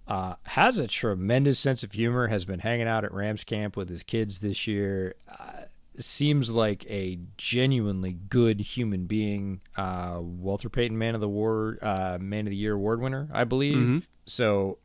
[SPEAKER 2] Has a tremendous sense of humor, has been hanging out at Rams camp with his kids this year. Seems like a genuinely good human being. Walter Payton Man of the Year award winner, I believe. Mm-hmm. So,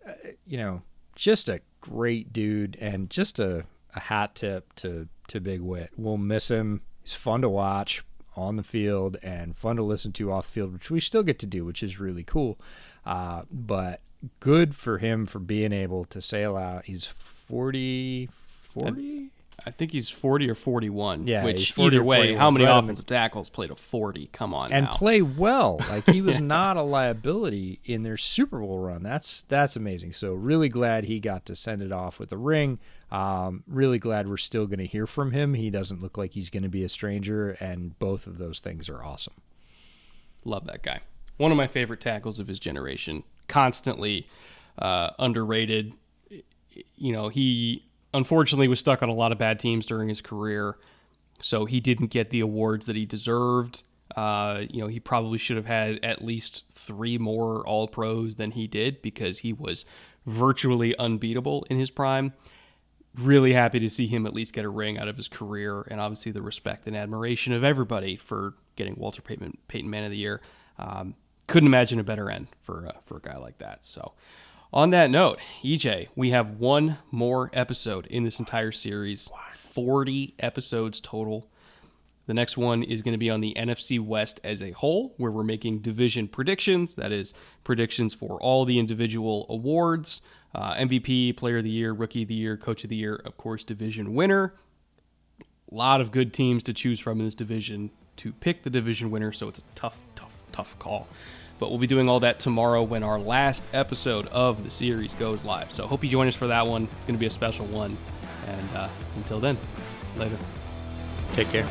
[SPEAKER 2] just a great dude and just a hat tip to Big Whit. We'll miss him. He's fun to watch on the field and fun to listen to off the field, which we still get to do, which is really cool. But good for him for being able to sail out. He's 40?
[SPEAKER 1] I think he's 40 or 41.
[SPEAKER 2] Yeah,
[SPEAKER 1] which
[SPEAKER 2] he's 40
[SPEAKER 1] either
[SPEAKER 2] or
[SPEAKER 1] way,
[SPEAKER 2] 41.
[SPEAKER 1] how many
[SPEAKER 2] Right
[SPEAKER 1] offensive tackles played a 40? Come on
[SPEAKER 2] and
[SPEAKER 1] now.
[SPEAKER 2] play well. Like, he was not a liability in their Super Bowl run. That's amazing. So really glad he got to send it off with a ring. Really glad we're still going to hear from him. He doesn't look like he's going to be a stranger, and both of those things are awesome.
[SPEAKER 1] Love that guy. One of my favorite tackles of his generation. Constantly underrated. You know, he unfortunately was stuck on a lot of bad teams during his career, so he didn't get the awards that he deserved. You know, he probably should have had at least 3 more All-Pros than he did, because he was virtually unbeatable in his prime. Really happy to see him at least get a ring out of his career, and obviously the respect and admiration of everybody for getting Walter Payton Man of the Year. Couldn't imagine a better end for a guy like that. So on that note, EJ, we have one more episode in this entire series, 40 episodes total. The next one is going to be on the NFC West as a whole, where we're making division predictions. That is, predictions for all the individual awards, MVP, Player of the Year, Rookie of the Year, Coach of the Year, of course, division winner. A lot of good teams to choose from in this division to pick the division winner, so it's a tough call. But we'll be doing all that tomorrow when our last episode of the series goes live. So hope you join us for that one. It's going to be a special one. And until then, later.
[SPEAKER 2] Take care.